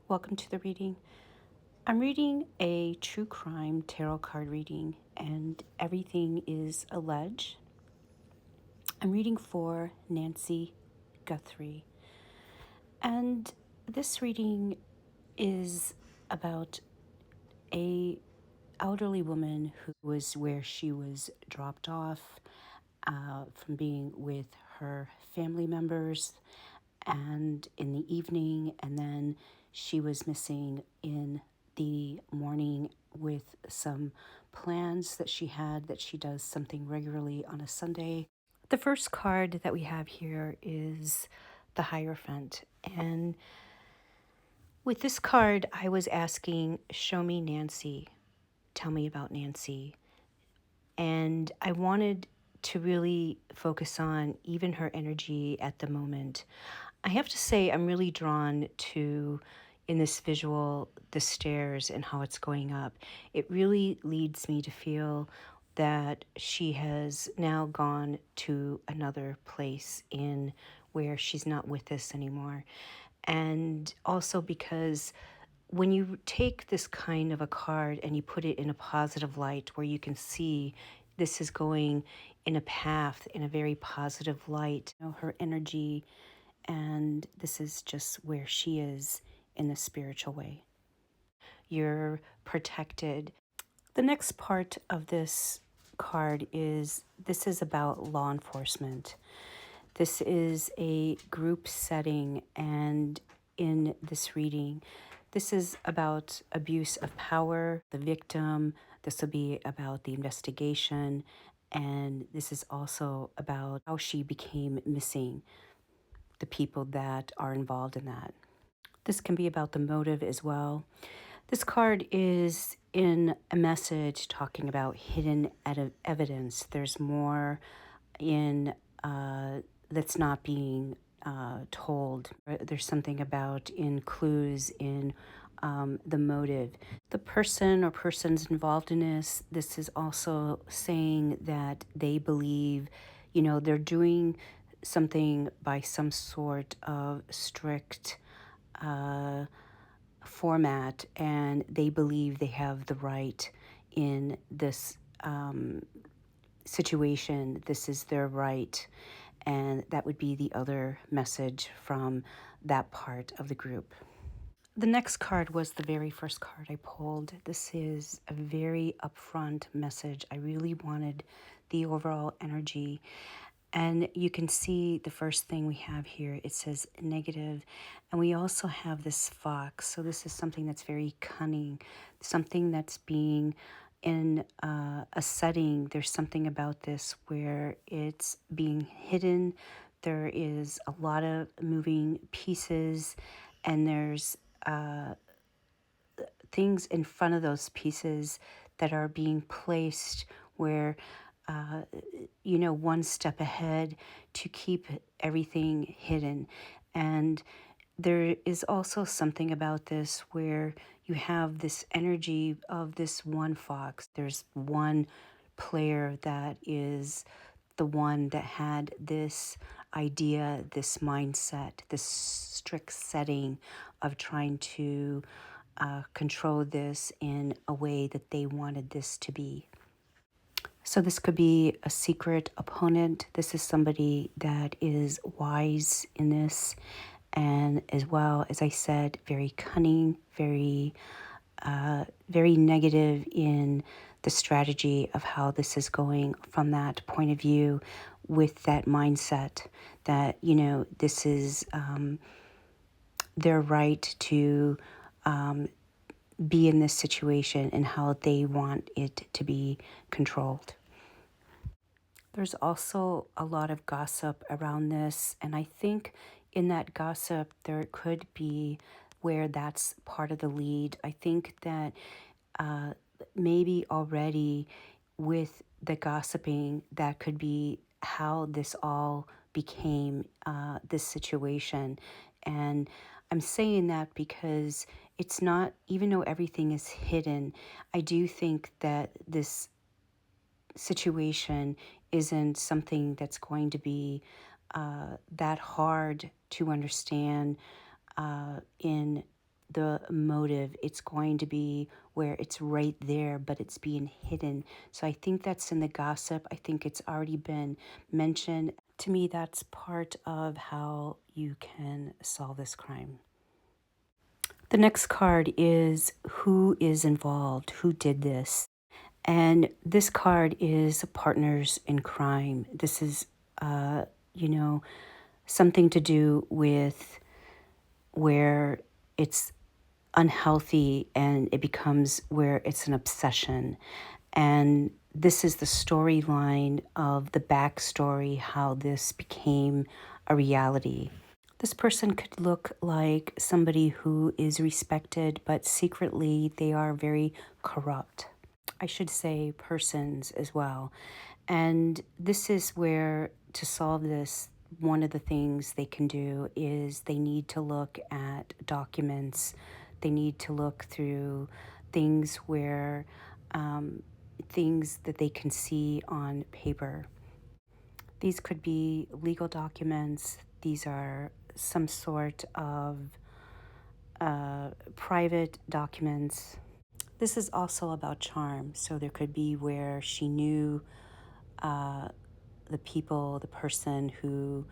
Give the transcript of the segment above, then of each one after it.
Welcome to the reading. I'm reading a true crime tarot card reading, and everything is alleged. I'm reading for Nancy Guthrie, and this reading is about a elderly woman who was where she was dropped off from being with her family members and in the evening, and then she was missing in the morning with some plans that she had, that she does something regularly on a Sunday. The first card that we have here is the Hierophant, and with this card I was asking, show me Nancy, tell me about Nancy. And I wanted to really focus on even her energy at the moment. I have to say, I'm really drawn to, in this visual, the stairs and how it's going up. It really leads me to feel that she has now gone to another place in where she's not with us anymore. And also because when you take this kind of a card and you put it in a positive light where you can see this is going in a path, in a very positive light, her energy, and this is just where she is in a spiritual way. You're protected. The next part of this card is this is about law enforcement. This is a group setting, and in this reading, this is about abuse of power, the victim. This will be about the investigation, and this is also about how she became missing, the people that are involved in that. This can be about the motive as well. This card is in a message talking about hidden evidence. There's more in that's not being told. There's something about in clues in the motive. The person or persons involved in this is also saying that they believe, they're doing something by some sort of strict format, and they believe they have the right in this situation. This is their right, and that would be the other message from that part of the group. The next card was the very first card I pulled. This is a very upfront message. I really wanted the overall energy. And you can see the first thing we have here, it says negative. And we also have this fox. So this is something that's very cunning, something that's being in a setting. There's something about this where it's being hidden. There is a lot of moving pieces, and there's things in front of those pieces that are being placed where, one step ahead to keep everything hidden. And there is also something about this where you have this energy of this one fox. There's one player that is the one that had this idea, this mindset, this strict setting of trying to control this in a way that they wanted this to be. So this could be a secret opponent. This is somebody that is wise in this, and as well, as I said, very cunning, very negative in the strategy of how this is going from that point of view, with that mindset that, this is their right to be in this situation and how they want it to be controlled. There's also a lot of gossip around this, and I think in that gossip there could be where that's part of the lead. I think that maybe already with the gossiping, that could be how this all became this situation. And I'm saying that because it's not, even though everything is hidden, I do think that this situation isn't something that's going to be that hard to understand in the motive. It's going to be where it's right there, but it's being hidden. So I think that's in the gossip. I think it's already been mentioned. To me, that's part of how you can solve this crime. The next card is who is involved, who did this. And this card is partners in crime. This is, you know, something to do with where it's unhealthy and it becomes where it's an obsession. And this is the storyline of the backstory, how this became a reality. This person could look like somebody who is respected, but secretly they are very corrupt. I should say persons as well. And this is where, to solve this, one of the things they can do is they need to look at documents. They need to look through things where things that they can see on paper. These could be legal documents. These are some sort of private documents. This is also about charm. So there could be where she knew the people, the person who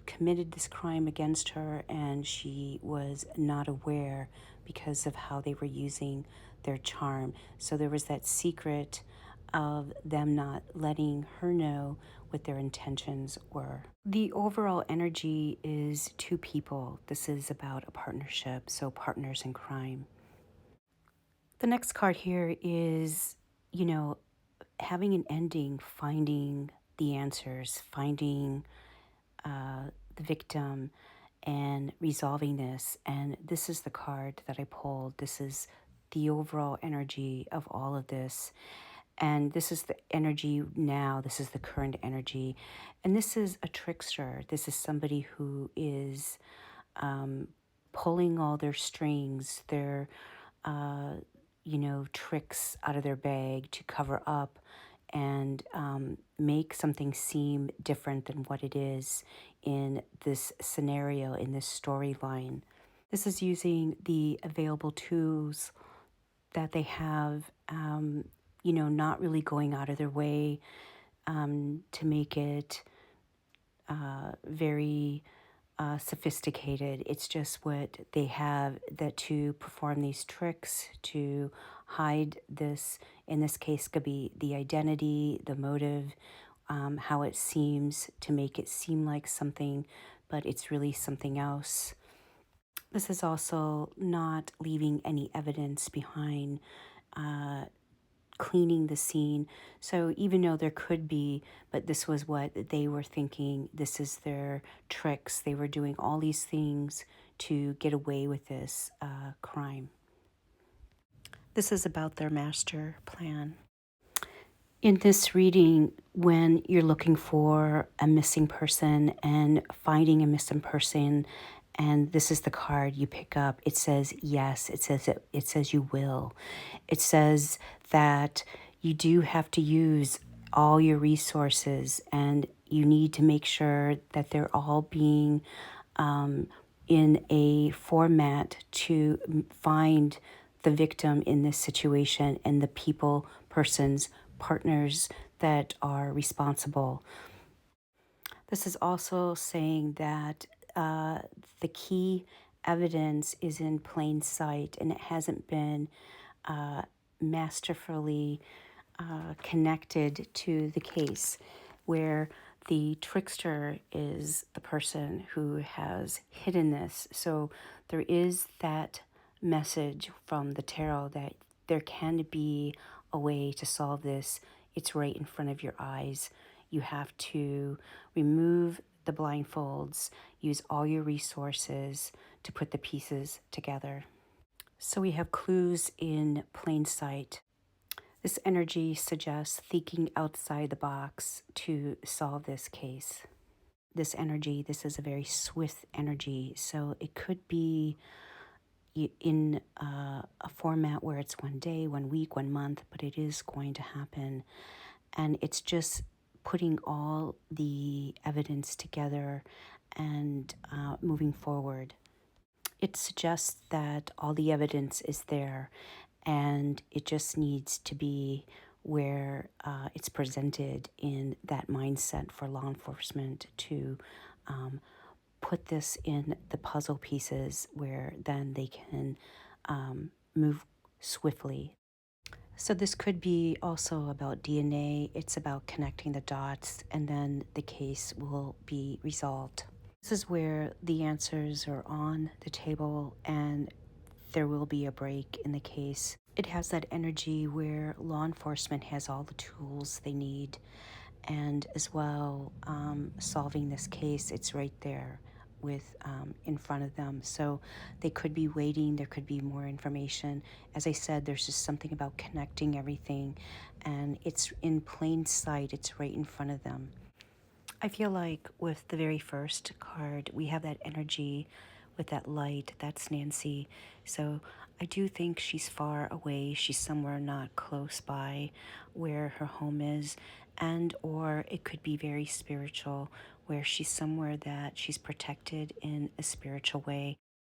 committed this crime against her, and she was not aware because of how they were using their charm. So there was that secret of them not letting her know what their intentions were. The overall energy is two people. This is about a partnership, so partners in crime. The next card here is, having an ending, finding the answers, finding the victim, and resolving this. And this is the card that I pulled. This is the overall energy of all of this. And this is the energy now. This is the current energy. And this is a trickster. This is somebody who is pulling all their strings, their tricks out of their bag to cover up and make something seem different than what it is in this scenario, in this storyline. This is using the available tools that they have, not really going out of their way to make it very sophisticated. It's just what they have that to perform these tricks, to hide this. In this case, could be the identity, the motive, how it seems, to make it seem like something, but it's really something else. This is also not leaving any evidence behind, cleaning the scene. So even though there could be, but this was what they were thinking, this is their tricks. They were doing all these things to get away with this crime. This is about their master plan. In this reading, when you're looking for a missing person and finding a missing person, and this is the card you pick up, it says yes, it says you will. It says that you do have to use all your resources, and you need to make sure that they're all being in a format to find the victim in this situation and the people, persons, partners that are responsible. This is also saying that the key evidence is in plain sight and it hasn't been masterfully connected to the case, where the trickster is the person who has hidden this. So there is that message from the tarot that there can be a way to solve this. It's right in front of your eyes. You have to remove the blindfolds, use all your resources to put the pieces together. So we have clues in plain sight. This energy suggests thinking outside the box to solve this case. This energy, this is a very swift energy, so it could be in a format where it's one day, 1 week, 1 month, but it is going to happen. And it's just putting all the evidence together and moving forward. It suggests that all the evidence is there and it just needs to be where it's presented in that mindset for law enforcement to um, put this in the puzzle pieces where then they can move swiftly. So, this could be also about DNA. It's about connecting the dots, and then the case will be resolved. This is where the answers are on the table, and there will be a break in the case. It has that energy where law enforcement has all the tools they need, and as well, solving this case, it's right there with in front of them. So they could be waiting, there could be more information. As I said, there's just something about connecting everything, and it's in plain sight, it's right in front of them. I feel like with the very first card, we have that energy with that light. That's Nancy. So I do think she's far away. She's somewhere not close by where her home is. And or it could be very spiritual, where she's somewhere that she's protected in a spiritual way.